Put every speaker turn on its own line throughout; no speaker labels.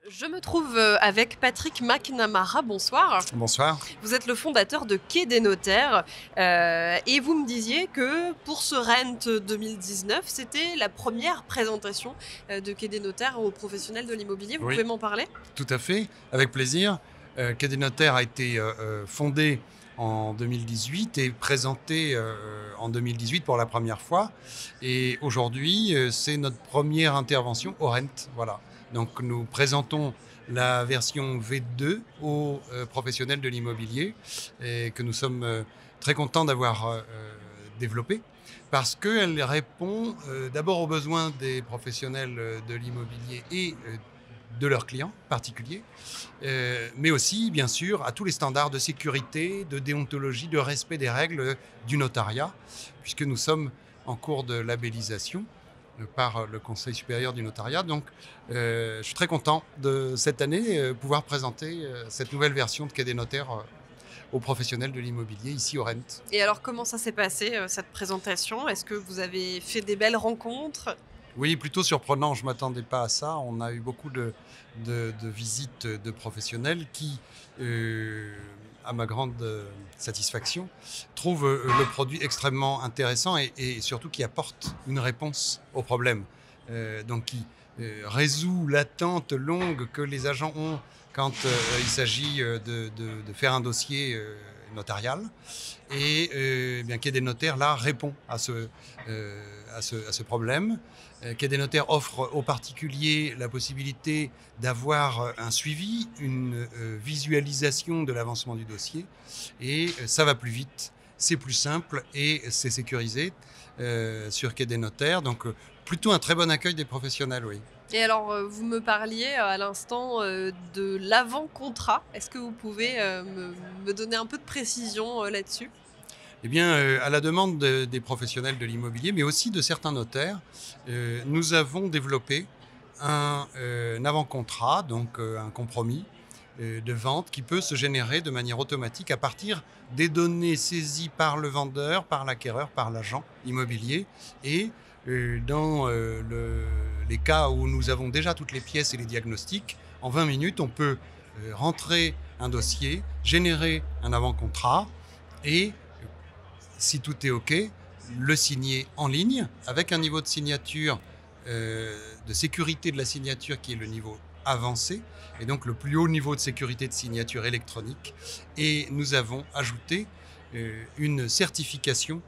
Je me trouve avec Patrick McNamara. Bonsoir.
Bonsoir.
Vous êtes le fondateur de Quai des Notaires et vous me disiez que pour ce Rent 2019, c'était la première présentation de Quai des Notaires aux professionnels de l'immobilier. Vous
Oui,
pouvez m'en parler?
tout à fait, avec plaisir. Quai des Notaires a été fondé en 2018 et présenté en 2018 pour la première fois. Et aujourd'hui, c'est notre première intervention au Rent. Voilà. Donc nous présentons la version V2 aux professionnels de l'immobilier et que nous sommes très contents d'avoir développée parce qu'elle répond d'abord aux besoins des professionnels de l'immobilier et de leurs clients particuliers, mais aussi, bien sûr, à tous les standards de sécurité, de déontologie, de respect des règles du notariat, puisque nous sommes en cours de labellisation par le Conseil supérieur du notariat. Donc, je suis très content de cette année pouvoir présenter cette nouvelle version de Quai des Notaires aux professionnels de l'immobilier ici au Rent.
Et alors, comment ça s'est passé cette présentation? Est-ce que vous avez fait des belles rencontres?
Oui, plutôt surprenant, je ne m'attendais pas à ça. On a eu beaucoup de visites de professionnels qui, à ma grande satisfaction, trouvent le produit extrêmement intéressant et surtout qui apporte une réponse au problème. Donc qui résout l'attente longue que les agents ont quand il s'agit de faire un dossier notarial. Et bien, Quai des Notaires, là, répond à ce problème. Quai des Notaires offre aux particuliers la possibilité d'avoir un suivi, une visualisation de l'avancement du dossier. Et ça va plus vite, c'est plus simple et c'est sécurisé sur Quai des Notaires. Donc, plutôt un très bon accueil des professionnels, oui.
Et alors, vous me parliez à l'instant de l'avant-contrat. Est-ce que vous pouvez me donner un peu de précision là-dessus?
Eh bien, à la demande des professionnels de l'immobilier, mais aussi de certains notaires, nous avons développé un avant-contrat, donc un compromis de vente qui peut se générer de manière automatique à partir des données saisies par le vendeur, par l'acquéreur, par l'agent immobilier. Et dans les cas où nous avons déjà toutes les pièces et les diagnostics, en 20 minutes, on peut rentrer un dossier, générer un avant-contrat et si tout est OK, le signer en ligne avec un niveau de signature, de sécurité de la signature qui est le niveau avancé et donc le plus haut niveau de sécurité de signature électronique. Et nous avons ajouté une certification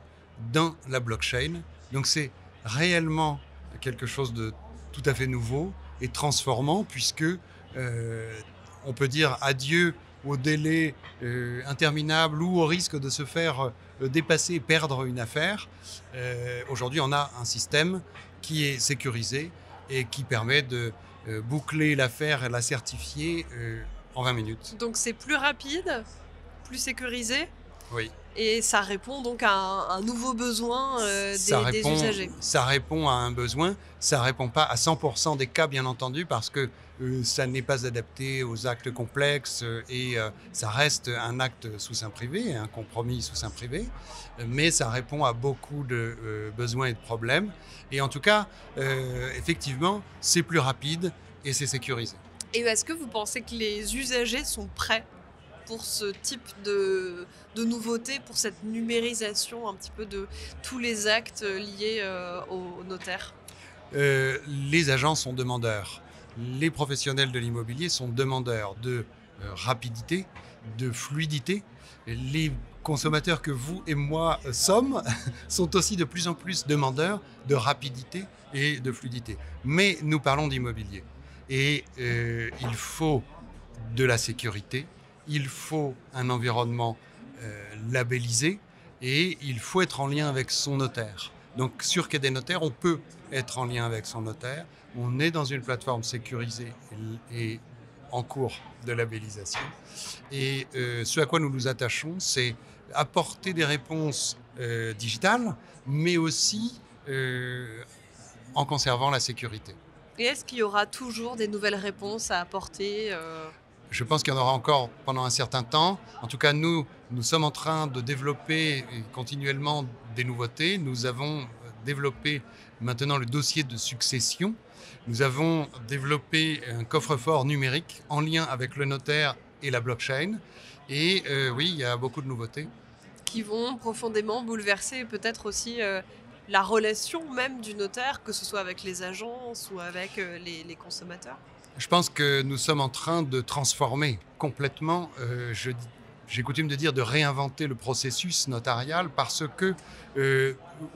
dans la blockchain. Donc c'est réellement quelque chose de tout à fait nouveau et transformant puisque on peut dire adieu au délai interminable ou au risque de se faire dépasser et perdre une affaire. Aujourd'hui, on a un système qui est sécurisé et qui permet de boucler l'affaire et la certifier en 20 minutes.
Donc c'est plus rapide, plus sécurisé
Oui.
et ça répond donc à un nouveau besoin des usagers.
Ça répond à un besoin, ça ne répond pas à 100% des cas, bien entendu, parce que ça n'est pas adapté aux actes complexes et ça reste un acte sous seing privé, un compromis sous seing privé, mais ça répond à beaucoup de besoins et de problèmes. Et en tout cas, effectivement, c'est plus rapide et c'est sécurisé.
Et est-ce que vous pensez que les usagers sont prêts pour ce type de nouveauté, pour cette numérisation un petit peu de tous les actes liés au notaire?
Les agents sont demandeurs. Les professionnels de l'immobilier sont demandeurs de rapidité, de fluidité. Les consommateurs que vous et moi sommes sont aussi de plus en plus demandeurs de rapidité et de fluidité. Mais nous parlons d'immobilier. Et il faut de la sécurité, il faut un environnement labellisé et il faut être en lien avec son notaire. Donc sur Quai des Notaires, on peut être en lien avec son notaire. On est dans une plateforme sécurisée et en cours de labellisation. Et ce à quoi nous nous attachons, c'est apporter des réponses digitales, mais aussi en conservant la sécurité.
Et est-ce qu'il y aura toujours des nouvelles réponses à apporter
Je pense qu'il y en aura encore pendant un certain temps. En tout cas, nous sommes en train de développer continuellement des nouveautés. Nous avons développé maintenant le dossier de succession. Nous avons développé un coffre-fort numérique en lien avec le notaire et la blockchain. Et oui, il y a beaucoup de nouveautés.
Qui vont profondément bouleverser peut-être aussi la relation même du notaire, que ce soit avec les agences ou avec les consommateurs.
Je pense que nous sommes en train de transformer complètement, j'ai coutume de dire, de réinventer le processus notarial parce que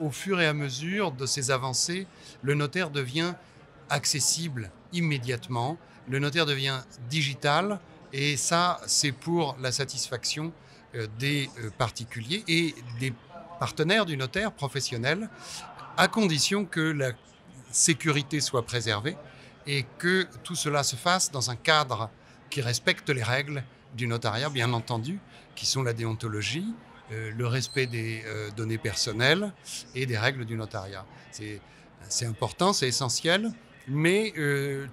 au fur et à mesure de ces avancées, le notaire devient accessible immédiatement, le notaire devient digital et ça, c'est pour la satisfaction des particuliers et des partenaires du notaire professionnel, à condition que la sécurité soit préservée et que tout cela se fasse dans un cadre qui respecte les règles du notariat, bien entendu, qui sont la déontologie, le respect des données personnelles et des règles du notariat. C'est important, c'est essentiel, mais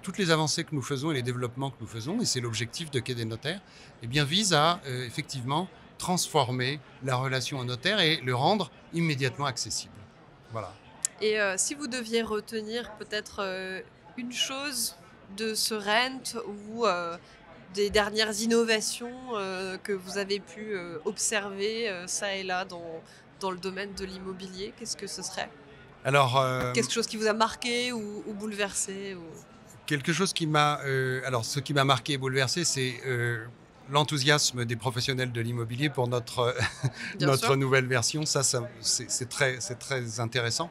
toutes les avancées que nous faisons et les développements que nous faisons, et c'est l'objectif de Quai des notaires, eh bien, visent à effectivement transformer la relation au notaire et le rendre immédiatement accessible. Voilà.
Et si vous deviez retenir peut-être une chose de ce RENT ou des dernières innovations que vous avez pu observer ça et là dans le domaine de l'immobilier, qu'est-ce que ce serait ?
Alors,
quelque chose qui vous a marqué ou bouleversé
Quelque chose qui m'a... ce qui m'a marqué et bouleversé, c'est l'enthousiasme des professionnels de l'immobilier pour notre nouvelle version. Ça c'est très intéressant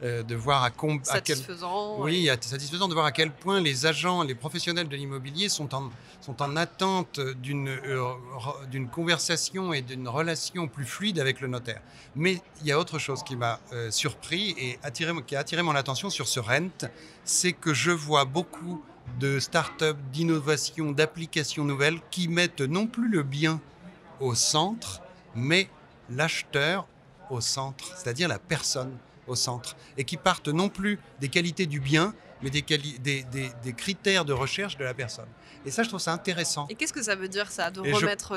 de voir
satisfaisant.
Oui, satisfaisant de voir à quel point les agents, les professionnels de l'immobilier sont en attente d'une conversation et d'une relation plus fluide avec le notaire. Mais il y a autre chose qui m'a surpris et qui a attiré mon attention sur ce RENT, c'est que je vois beaucoup de start-up, d'innovation, d'applications nouvelles qui mettent non plus le bien au centre, mais l'acheteur au centre, c'est-à-dire la personne au centre, et qui partent non plus des qualités du bien, mais des critères de recherche de la personne. Et ça, je trouve ça intéressant.
Et qu'est-ce que ça veut dire, ça, de remettre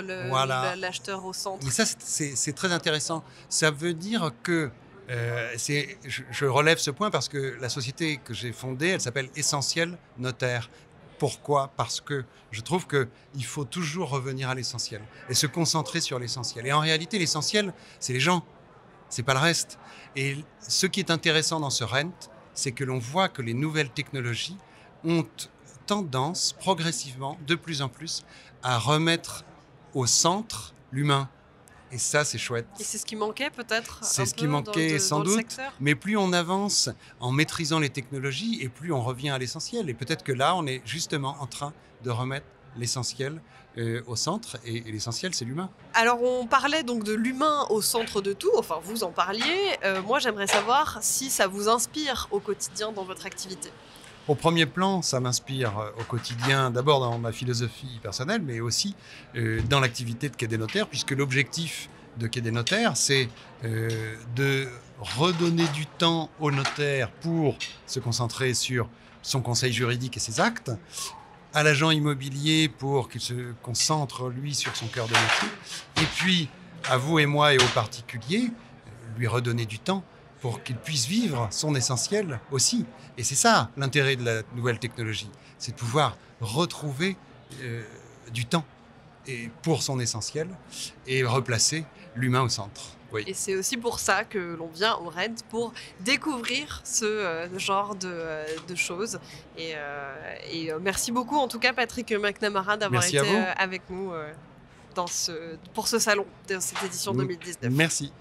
l'acheteur au centre ?
Mais ça, c'est très intéressant. Ça veut dire que je relève ce point parce que la société que j'ai fondée, elle s'appelle Essentiel Notaire. Pourquoi ? Parce que je trouve qu'il faut toujours revenir à l'essentiel et se concentrer sur l'essentiel. Et en réalité, l'essentiel, c'est les gens, c'est pas le reste. Et ce qui est intéressant dans ce RENT, c'est que l'on voit que les nouvelles technologies ont tendance progressivement, de plus en plus, à remettre au centre l'humain. Et ça, c'est chouette.
Et c'est ce qui manquait peut-être ?
C'est ce qui manquait sans doute, mais plus on avance en maîtrisant les technologies et plus on revient à l'essentiel. Et peut-être que là, on est justement en train de remettre l'essentiel au centre, et l'essentiel, c'est l'humain.
Alors, on parlait donc de l'humain au centre de tout, enfin, vous en parliez. Moi, j'aimerais savoir si ça vous inspire au quotidien dans votre activité.
Au premier plan, ça m'inspire au quotidien, d'abord dans ma philosophie personnelle, mais aussi dans l'activité de Quai des notaires, puisque l'objectif de Quai des notaires, c'est de redonner du temps au notaire pour se concentrer sur son conseil juridique et ses actes, à l'agent immobilier pour qu'il se concentre, lui, sur son cœur de métier, et puis à vous et moi et aux particuliers, lui redonner du temps pour qu'il puisse vivre son essentiel aussi. Et c'est ça l'intérêt de la nouvelle technologie, c'est de pouvoir retrouver du temps pour son essentiel et replacer l'humain au centre. Oui.
Et c'est aussi pour ça que l'on vient au RENT, pour découvrir ce genre de choses. Et merci beaucoup en tout cas Patrick McNamara d'avoir été avec nous pour ce salon, de cette édition 2019.
Merci.